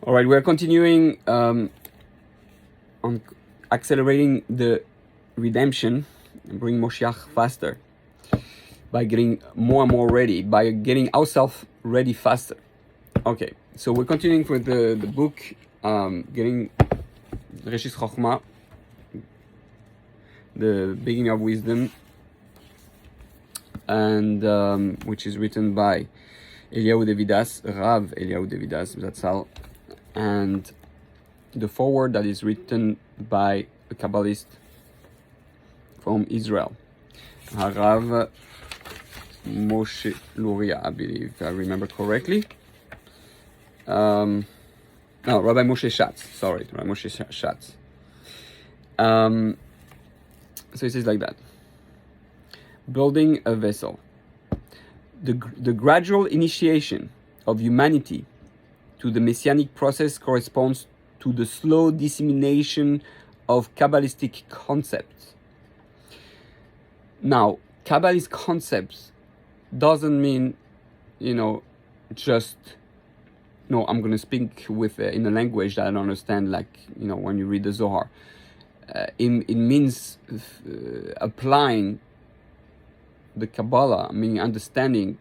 All right, we're continuing on accelerating the redemption and bring Moshiach faster by getting more and more ready, by getting ourselves ready faster. Okay, so we're continuing with the book, getting Reshis Chochmah, the beginning of wisdom, and which is written by Eliyahu Devidas, Rav Eliyahu Devidas Zatzal, and the foreword that is written by a Kabbalist from Israel, Rav Moshe Luria, I believe, if I remember correctly. No, Rabbi Moshe Schatz, sorry, Rabbi Moshe Schatz. So it says like that. Building a vessel. The gradual initiation of humanity to the messianic process corresponds to the slow dissemination of Kabbalistic concepts. Now, Kabbalist concepts doesn't mean, just, no, I'm going to speak with in a language that I don't understand, like, when you read the Zohar. It means applying the Kabbalah, meaning understanding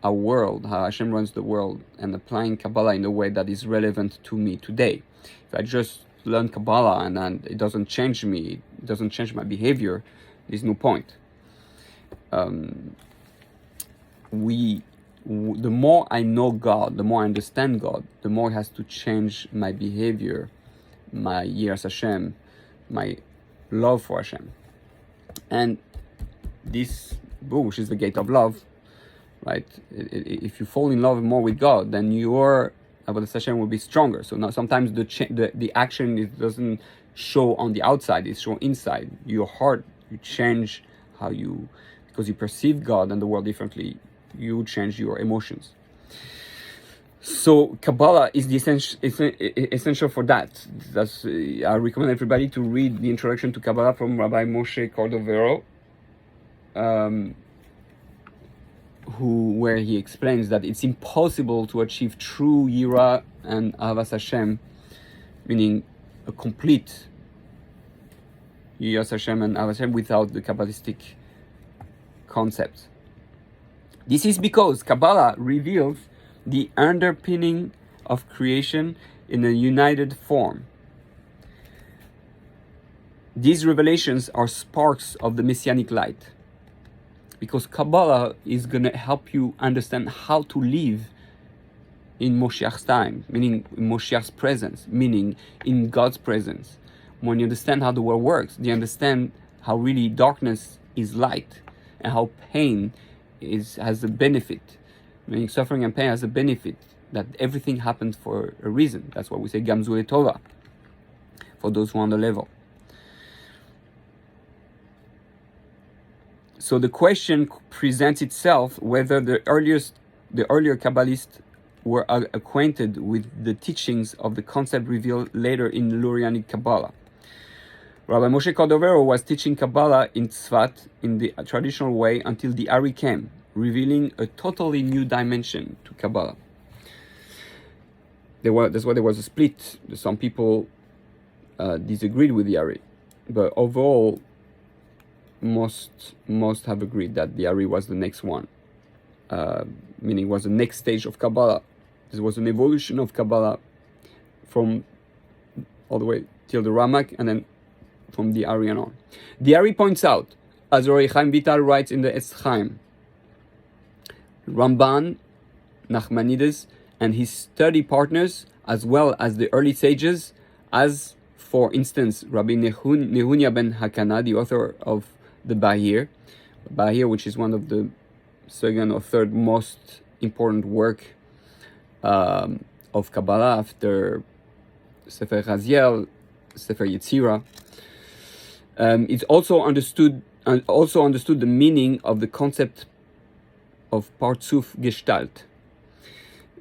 our world, how Hashem runs the world, and applying Kabbalah in a way that is relevant to me today. If I just learn Kabbalah and it doesn't change me, it doesn't change my behavior, there's no point. The more I know God, the more I understand God, the more it has to change my behavior, my yiras Hashem, my love for Hashem. And this book, which is the gate of love, right? If you fall in love more with God, then your Avodas Hashem will be stronger. So now sometimes the action doesn't show on the outside; it's shown inside your heart. You change how you, because you perceive God and the world differently. You change your emotions. So Kabbalah is the essential for that. I recommend everybody to read the introduction to Kabbalah from Rabbi Moshe Cordovero, where he explains that it's impossible to achieve true Yira and Avas Hashem, meaning a complete Yiras Hashem and Avas Hashem, without the Kabbalistic concepts. This is because Kabbalah reveals the underpinning of creation in a united form. These revelations are sparks of the Messianic light, because Kabbalah is going to help you understand how to live in Moshiach's time, meaning in Moshiach's presence, meaning in God's presence. When you understand how the world works, you understand how really darkness is light and how pain has a benefit. Meaning suffering and pain has a benefit, that everything happens for a reason. That's why we say Gamzu Tova, for those who are on the level. So the question presents itself whether the earlier Kabbalists were acquainted with the teachings of the concept revealed later in Lurianic Kabbalah. Rabbi Moshe Cordovero was teaching Kabbalah in Tzfat in the traditional way until the Ari came, revealing a totally new dimension to Kabbalah. That's why there was a split. Some people disagreed with the Ari, but overall, most have agreed that the Ari was the next one, meaning was the next stage of Kabbalah. This was an evolution of Kabbalah from all the way till the Ramak, and then from the Ari and on. The Ari points out, as Roy Chaim Vital writes in the Etz Chaim, Ramban, Nachmanides, and his study partners, as well as the early sages, as for instance Rabbi Nehunya ben Hakana, the author of the Bahir, which is one of the second or third most important work of Kabbalah after Sefer Raziel, Sefer Yetzirah. It's also understood the meaning of the concept of Partzuf Gestalt.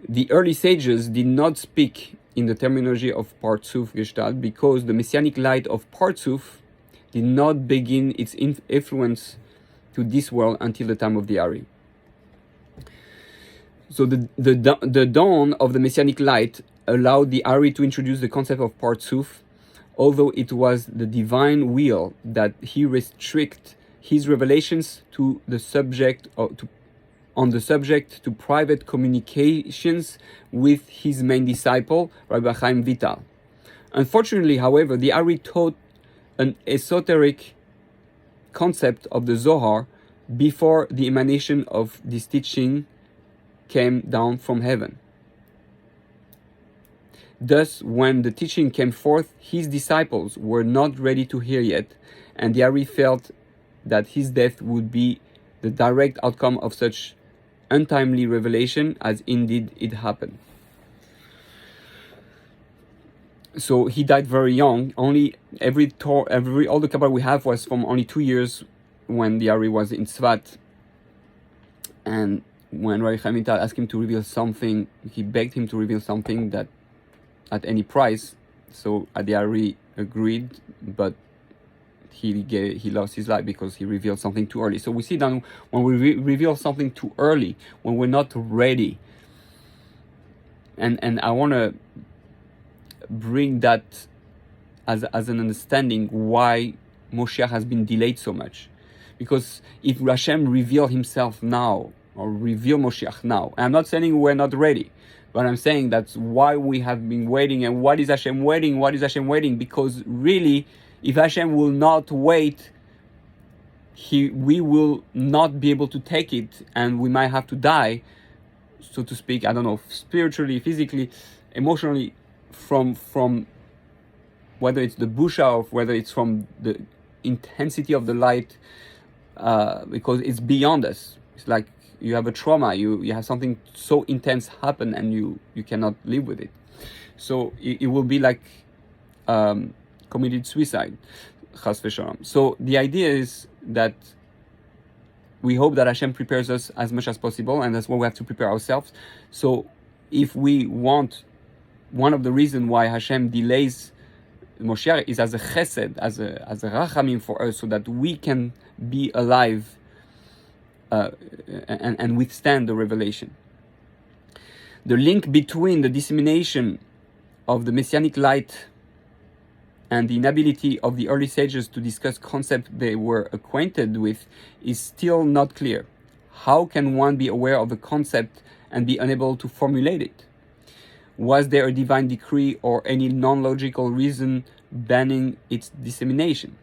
The early sages did not speak in the terminology of Partzuf Gestalt because the messianic light of Partzuf did not begin its influence to this world until the time of the Ari. So the dawn of the messianic light allowed the Ari to introduce the concept of Partsuf, although it was the divine will that he restrict his revelations to the subject to private communications with his main disciple, Rabbi Chaim Vital. Unfortunately, however, the Ari taught an esoteric concept of the Zohar before the emanation of this teaching came down from heaven. Thus, when the teaching came forth, his disciples were not ready to hear yet, and the Ari felt that his death would be the direct outcome of such untimely revelation, as indeed it happened. So he died very young. Only all the Kabbalah we have was from only 2 years when the Ari was in Tzfat, and when Rabbi Chaim Vital asked him to reveal something, he begged him to reveal something that at any price. So the Ari agreed, but he lost his life because he revealed something too early. So we see that when we reveal something too early, when we're not ready, and I want to bring that as an understanding why Moshiach has been delayed so much. Because if Hashem reveal himself now, or reveal Moshiach now, and I'm not saying we're not ready, but I'm saying that's why we have been waiting. And what is Hashem waiting? What is Hashem waiting? Because really, if Hashem will not wait, we will not be able to take it, and we might have to die, so to speak, I don't know, spiritually, physically, emotionally, from whether it's the busha or whether it's from the intensity of the light, because it's beyond us. It's like you have a trauma, you have something so intense happen, and you cannot live with it. So it will be like committed suicide, chas v'shalom. So the idea is that we hope that Hashem prepares us as much as possible, and that's why we have to prepare ourselves. So if we want, one of the reasons why Hashem delays Moshiach is as a chesed, as a rachamim for us, so that we can be alive and withstand the revelation. The link between the dissemination of the messianic light and the inability of the early sages to discuss concepts they were acquainted with is still not clear. How can one be aware of a concept and be unable to formulate it? Was there a divine decree or any non-logical reason banning its dissemination?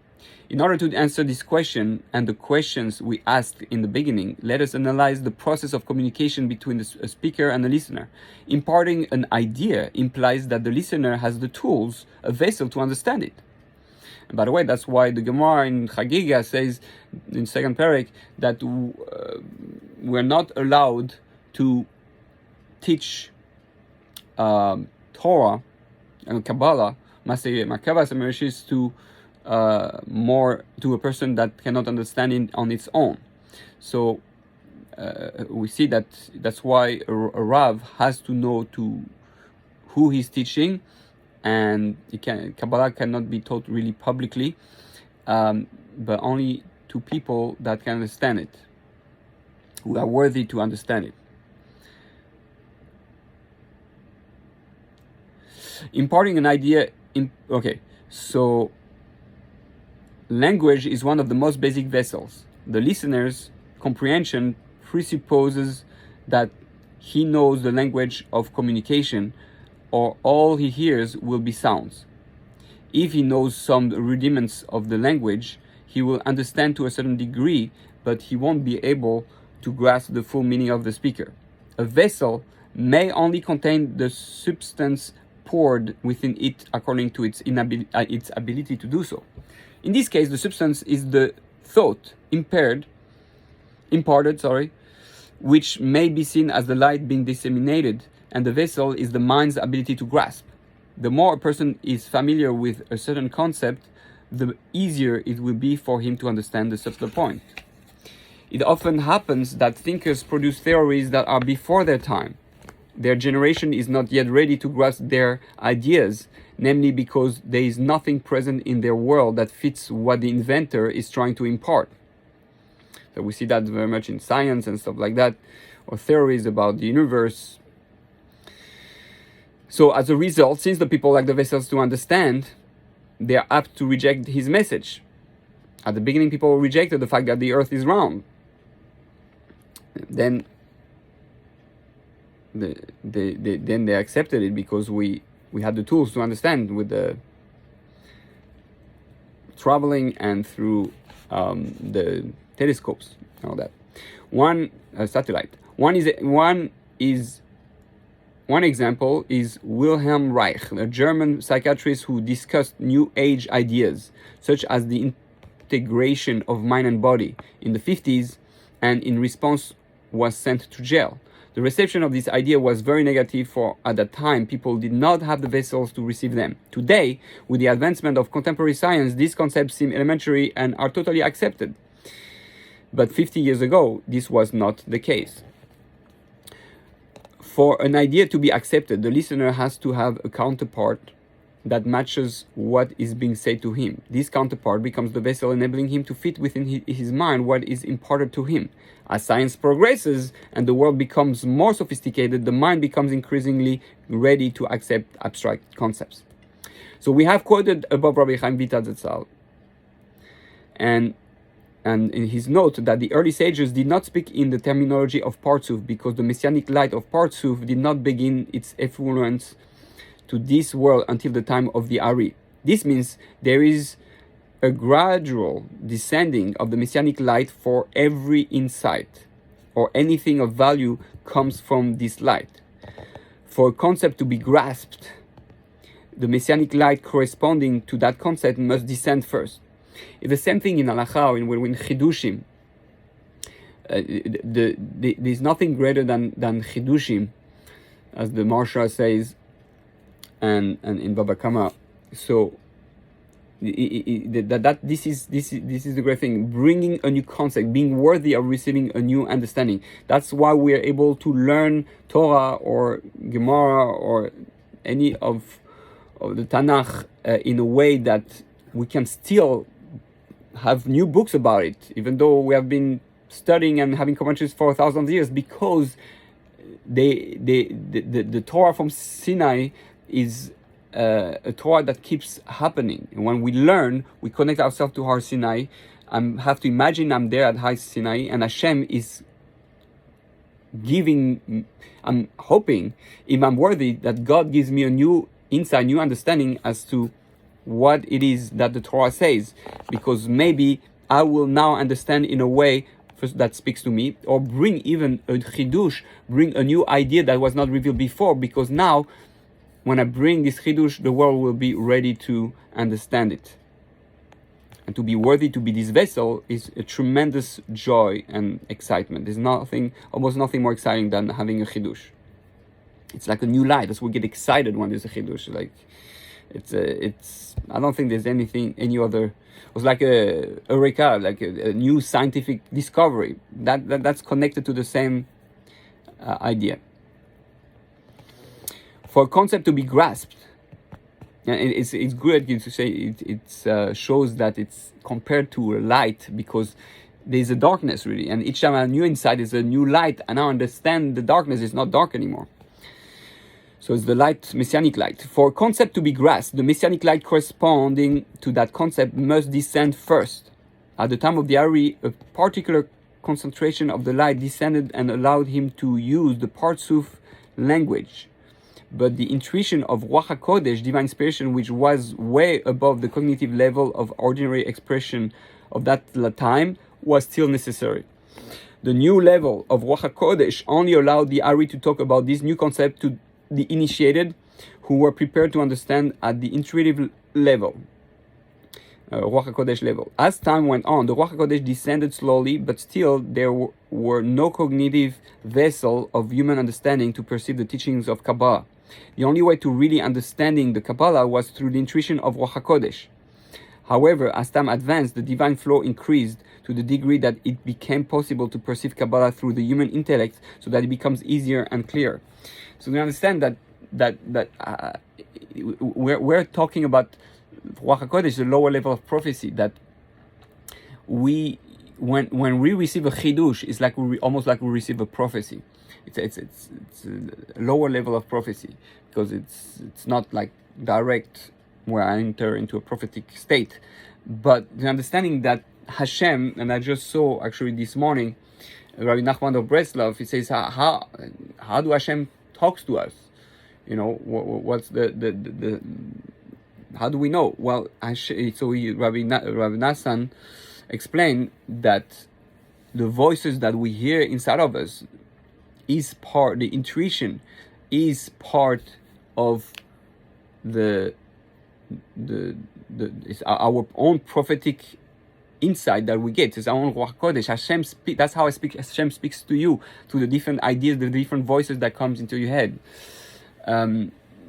In order to answer this question and the questions we asked in the beginning, let us analyze the process of communication between a speaker and a listener. Imparting an idea implies that the listener has the tools, a vessel to understand it. And by the way, that's why the Gemara in Chagiga says in second parak that we're not allowed to teach Torah and Kabbalah, Makavas to a person that cannot understand it on its own. So we see that's why a Rav has to know who he's teaching, and Kabbalah cannot be taught really publicly, but only to people that can understand it, who are worthy to understand it. Imparting an idea, so language is one of the most basic vessels. The listener's comprehension presupposes that he knows the language of communication, or all he hears will be sounds. If he knows some rudiments of the language, he will understand to a certain degree, but he won't be able to grasp the full meaning of the speaker. A vessel may only contain the substance poured within it according to its ability to do so. In this case, the substance is the thought imparted, which may be seen as the light being disseminated, and the vessel is the mind's ability to grasp. The more a person is familiar with a certain concept, the easier it will be for him to understand the subtle point. It often happens that thinkers produce theories that are before their time. Their generation is not yet ready to grasp their ideas, namely because there is nothing present in their world that fits what the inventor is trying to impart. So we see that very much in science and stuff like that, or theories about the universe. So as a result, since the people lack the vessels to understand, they are apt to reject his message. At the beginning, people rejected the fact that the earth is round. Then they accepted it because we had the tools to understand with the traveling and through the telescopes and all that. One satellite. One example is Wilhelm Reich, a German psychiatrist who discussed New Age ideas, such as the integration of mind and body in the 50s, and in response was sent to jail. The reception of this idea was very negative, for at that time people did not have the vessels to receive them. Today, with the advancement of contemporary science, these concepts seem elementary and are totally accepted. But 50 years ago, this was not the case. For an idea to be accepted, the listener has to have a counterpart that matches what is being said to him. This counterpart becomes the vessel, enabling him to fit within his mind what is imparted to him. As science progresses and the world becomes more sophisticated, the mind becomes increasingly ready to accept abstract concepts. So we have quoted above Rabbi Chaim Vital Zatzal, and in his note that the early sages did not speak in the terminology of Partsuf because the messianic light of Partsuf did not begin its effluence to this world until the time of the Ari. This means there is a gradual descending of the messianic light for every insight or anything of value comes from this light. For a concept to be grasped, the messianic light corresponding to that concept must descend first. It's the same thing in Halacha, in Chidushim. There's nothing greater than Chidushim, as the Marsha says, and in Baba Kama. So this is the great thing, bringing a new concept, being worthy of receiving a new understanding. That's why we are able to learn Torah or Gemara or any of the Tanakh in a way that we can still have new books about it, even though we have been studying and having commentaries for 1,000 years, because the Torah from Sinai is a Torah that keeps happening. And when we learn, we connect ourselves to Har Sinai. I have to imagine I'm there at Har Sinai, and Hashem is giving, I'm hoping, if I'm worthy, that God gives me a new insight, new understanding as to what it is that the Torah says, because maybe I will now understand in a way that speaks to me, or bring even a chidush, bring a new idea that was not revealed before, because now when I bring this chidush, the world will be ready to understand it. And to be worthy to be this vessel is a tremendous joy and excitement. There's almost nothing more exciting than having a chidush. It's like a new light. That's why we get excited when there's a chidush. Like it's I don't think there's any other. It was like a eureka, like a new scientific discovery that's connected to the same idea. For a concept to be grasped, and it's good to say it shows that it's compared to a light, because there's a darkness really, and each time a new insight is a new light, and now understand the darkness is not dark anymore. So it's the light, messianic light. For a concept to be grasped, the messianic light corresponding to that concept must descend first. At the time of the Ari, a particular concentration of the light descended and allowed him to use the Partsuf language. But the intuition of Ruach HaKodesh, divine inspiration, which was way above the cognitive level of ordinary expression of that time, was still necessary. The new level of Ruach HaKodesh only allowed the Ari to talk about this new concept to the initiated, who were prepared to understand at the intuitive level, Ruach HaKodesh level. As time went on, the Ruach HaKodesh descended slowly, but still there were no cognitive vessel of human understanding to perceive the teachings of Kabbalah. The only way to really understanding the Kabbalah was through the intuition of Ruach HaKodesh. However, as time advanced, the divine flow increased to the degree that it became possible to perceive Kabbalah through the human intellect, so that it becomes easier and clearer. So we understand that we're talking about Ruach HaKodesh, the lower level of prophecy, that when we receive a chidush, it's like almost like we receive a prophecy. It's a lower level of prophecy, because it's not like direct where I enter into a prophetic state, but the understanding that Hashem, and I just saw actually this morning, Rabbi Nachman of Breslov, he says, how do Hashem talks to us? You know, what's the how do we know? Well, Rabbi Nassan explained that the voices that we hear inside of us is part, the intuition is part of it's our own prophetic insight that we get. It's our own Ruach Kodesh. That's how Hashem speaks to you, to the different ideas, the different voices that comes into your head.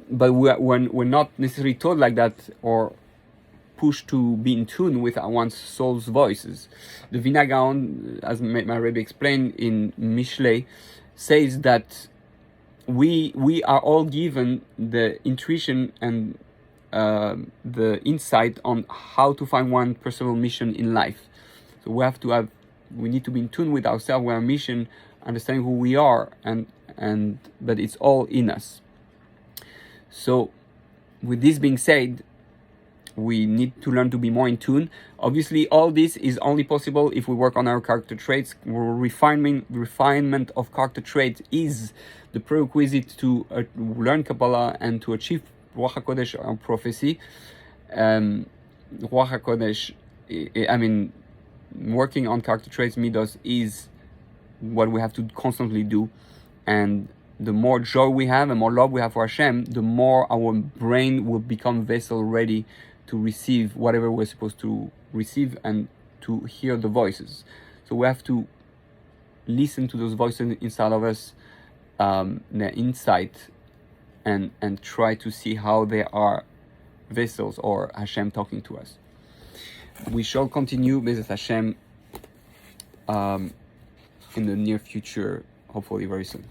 But we're not necessarily taught like that, or pushed to be in tune with one's soul's voices. The Vilna Gaon, as my Rebbe explained in Mishlei, says that we are all given the intuition and the insight on how to find one personal mission in life. So we need to be in tune with ourselves, with our mission, understanding who we are, but it's all in us. So with this being said, we need to learn to be more in tune. Obviously, all this is only possible if we work on our character traits. Refinement of character traits is the prerequisite to learn Kabbalah and to achieve Ruach HaKodesh or prophecy. Ruach HaKodesh, working on character traits, midos, is what we have to constantly do. And the more joy we have and more love we have for Hashem, the more our brain will become vessel ready to receive whatever we're supposed to receive and to hear the voices. So we have to listen to those voices inside of us, their insight, and try to see how they are vessels or Hashem talking to us. We shall continue with Hashem in the near future, hopefully very soon.